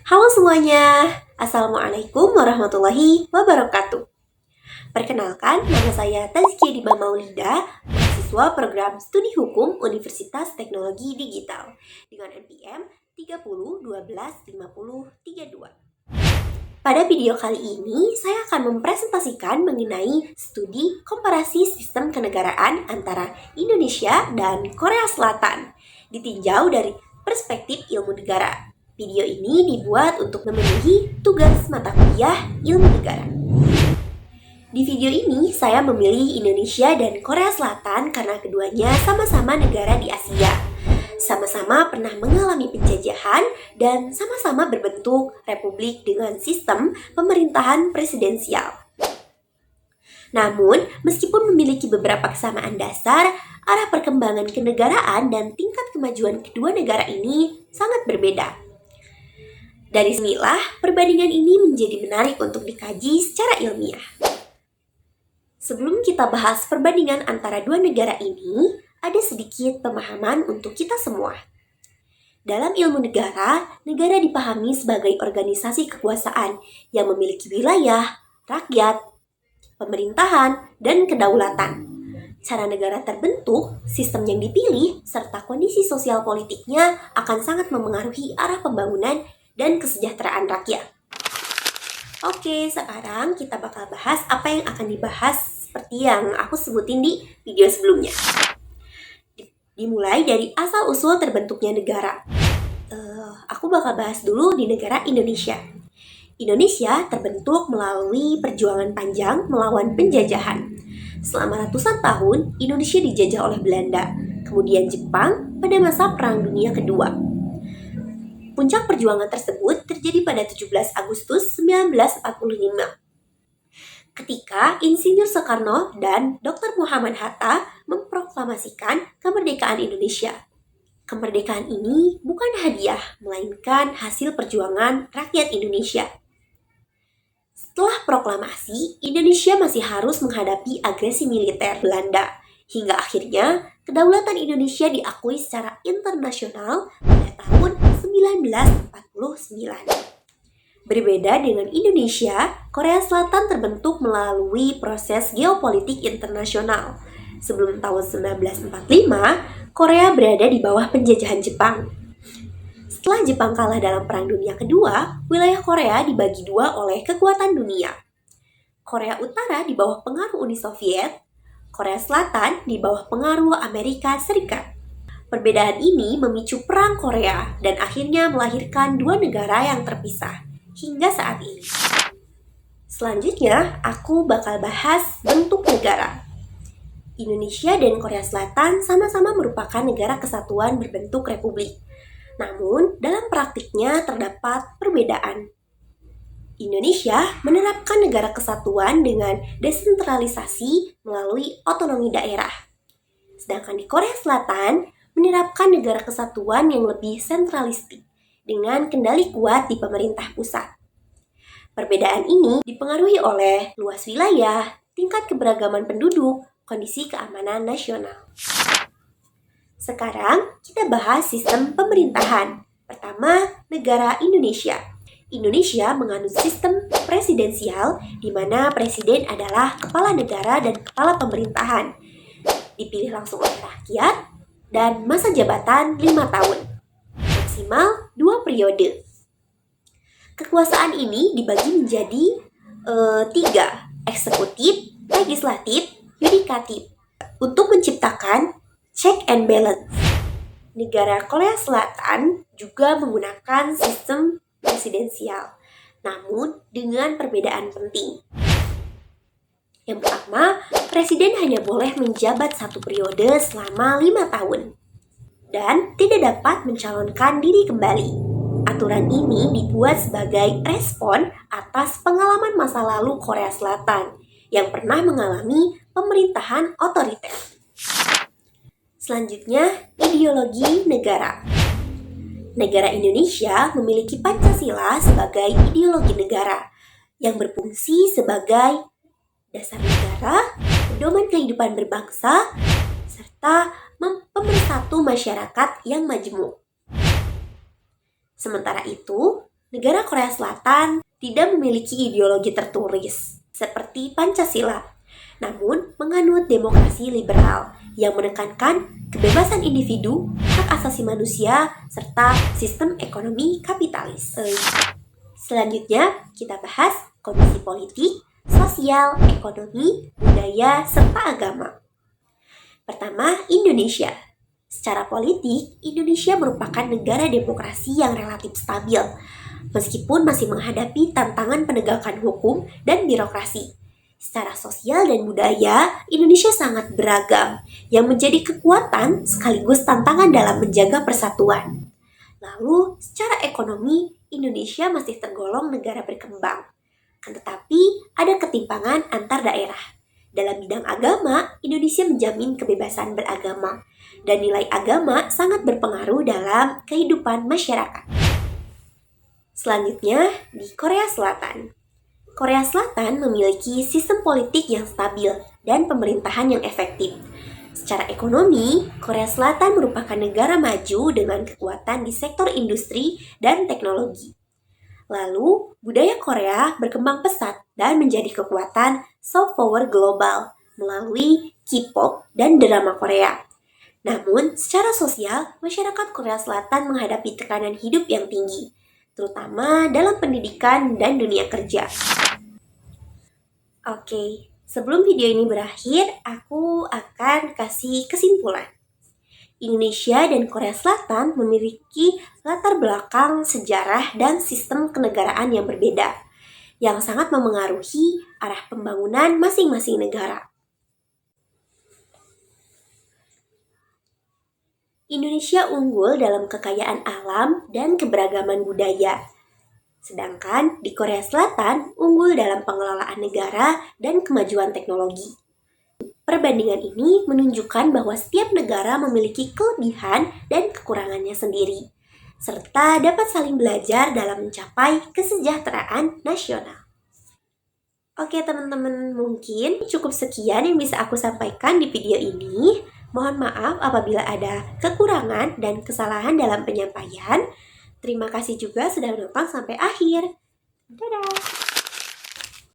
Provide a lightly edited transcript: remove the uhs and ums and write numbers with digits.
Halo semuanya, Assalamualaikum warahmatullahi wabarakatuh. Perkenalkan, nama saya Tazkia Diba Maulida, mahasiswa program Studi Hukum Universitas Teknologi Digital dengan NPM 30125032. Pada video kali ini, saya akan mempresentasikan mengenai studi komparasi sistem kenegaraan antara Indonesia dan Korea Selatan, ditinjau dari perspektif ilmu negara. Video ini dibuat untuk memenuhi tugas mata kuliah ilmu negara. Di video ini, saya memilih Indonesia dan Korea Selatan karena keduanya sama-sama negara di Asia. Sama-sama pernah mengalami penjajahan dan sama-sama berbentuk republik dengan sistem pemerintahan presidensial. Namun, meskipun memiliki beberapa kesamaan dasar, arah perkembangan kenegaraan dan tingkat kemajuan kedua negara ini sangat berbeda. Dari sinilah, perbandingan ini menjadi menarik untuk dikaji secara ilmiah. Sebelum kita bahas perbandingan antara dua negara ini, ada sedikit pemahaman untuk kita semua. Dalam ilmu negara dipahami sebagai organisasi kekuasaan yang memiliki wilayah, rakyat, pemerintahan, dan kedaulatan. Cara negara terbentuk, sistem yang dipilih, serta kondisi sosial politiknya akan sangat memengaruhi arah pembangunan dan kesejahteraan rakyat. Oke, sekarang kita bakal bahas apa yang akan dibahas seperti yang aku sebutin di video sebelumnya. Dimulai dari asal-usul terbentuknya negara. Aku bakal bahas dulu di negara Indonesia. Indonesia terbentuk melalui perjuangan panjang melawan penjajahan. Selama ratusan tahun, Indonesia dijajah oleh Belanda, kemudian Jepang pada masa Perang Dunia Kedua. Puncak perjuangan tersebut terjadi pada 17 Agustus 1945. Ketika Insinyur Soekarno dan Dr. Muhammad Hatta memproklamasikan kemerdekaan Indonesia. Kemerdekaan ini bukan hadiah, melainkan hasil perjuangan rakyat Indonesia. Setelah proklamasi, Indonesia masih harus menghadapi agresi militer Belanda. Hingga akhirnya, kedaulatan Indonesia diakui secara internasional pada tahun 1949. Berbeda dengan Indonesia, Korea Selatan terbentuk melalui proses geopolitik internasional. Sebelum tahun 1945, Korea berada di bawah penjajahan Jepang. Setelah Jepang kalah dalam Perang Dunia Kedua, wilayah Korea dibagi dua oleh kekuatan dunia. Korea Utara di bawah pengaruh Uni Soviet, Korea Selatan di bawah pengaruh Amerika Serikat. Perbedaan ini memicu Perang Korea dan akhirnya melahirkan dua negara yang terpisah hingga saat ini. Selanjutnya, aku bakal bahas bentuk negara. Indonesia dan Korea Selatan sama-sama merupakan negara kesatuan berbentuk republik. Namun, dalam praktiknya terdapat perbedaan. Indonesia menerapkan negara kesatuan dengan desentralisasi melalui otonomi daerah. Sedangkan di Korea Selatan menerapkan negara kesatuan yang lebih sentralistik dengan kendali kuat di pemerintah pusat. Perbedaan ini dipengaruhi oleh luas wilayah, tingkat keberagaman penduduk, kondisi keamanan nasional. Sekarang kita bahas sistem pemerintahan. Pertama, negara Indonesia. Indonesia menganut sistem presidensial di mana presiden adalah kepala negara dan kepala pemerintahan. Dipilih langsung oleh rakyat dan masa jabatan 5 tahun. Maksimal 2 periode. Kekuasaan ini dibagi menjadi 3, eksekutif, legislatif, yudikatif. Untuk menciptakan check and balance. Negara Korea Selatan juga menggunakan sistem presidensial, namun dengan perbedaan penting. Yang pertama, presiden hanya boleh menjabat 1 periode selama 5 tahun dan tidak dapat mencalonkan diri kembali. Aturan ini dibuat sebagai respon atas pengalaman masa lalu Korea Selatan yang pernah mengalami pemerintahan otoriter. Selanjutnya, ideologi negara. Negara Indonesia memiliki Pancasila sebagai ideologi negara yang berfungsi sebagai dasar negara, pedoman kehidupan berbangsa, serta pemersatu masyarakat yang majemuk. Sementara itu, Negara Korea Selatan tidak memiliki ideologi tertulis seperti Pancasila, namun menganut demokrasi liberal yang menekankan kebebasan individu, hak asasi manusia, serta sistem ekonomi kapitalis. Selanjutnya, kita bahas kondisi politik, sosial, ekonomi, budaya, serta agama. Pertama, Indonesia. Secara politik, Indonesia merupakan negara demokrasi yang relatif stabil, meskipun masih menghadapi tantangan penegakan hukum dan birokrasi. Secara sosial dan budaya, Indonesia sangat beragam, yang menjadi kekuatan sekaligus tantangan dalam menjaga persatuan. Lalu, secara ekonomi, Indonesia masih tergolong negara berkembang. Tetapi, ada ketimpangan antar daerah. Dalam bidang agama, Indonesia menjamin kebebasan beragama, dan nilai agama sangat berpengaruh dalam kehidupan masyarakat. Selanjutnya, di Korea Selatan. Korea Selatan memiliki sistem politik yang stabil dan pemerintahan yang efektif. Secara ekonomi, Korea Selatan merupakan negara maju dengan kekuatan di sektor industri dan teknologi. Lalu, budaya Korea berkembang pesat dan menjadi kekuatan soft power global melalui K-pop dan drama Korea. Namun, secara sosial, masyarakat Korea Selatan menghadapi tekanan hidup yang tinggi, terutama dalam pendidikan dan dunia kerja. Oke, sebelum video ini berakhir, aku akan kasih kesimpulan. Indonesia dan Korea Selatan memiliki latar belakang sejarah dan sistem kenegaraan yang berbeda, yang sangat memengaruhi arah pembangunan masing-masing negara. Indonesia unggul dalam kekayaan alam dan keberagaman budaya, sedangkan di Korea Selatan unggul dalam pengelolaan negara dan kemajuan teknologi. Perbandingan ini menunjukkan bahwa setiap negara memiliki kelebihan dan kekurangannya sendiri, serta dapat saling belajar dalam mencapai kesejahteraan nasional. Oke teman-teman, mungkin cukup sekian yang bisa aku sampaikan di video ini. Mohon maaf apabila ada kekurangan dan kesalahan dalam penyampaian. Terima kasih juga sudah menonton sampai akhir. Dadah!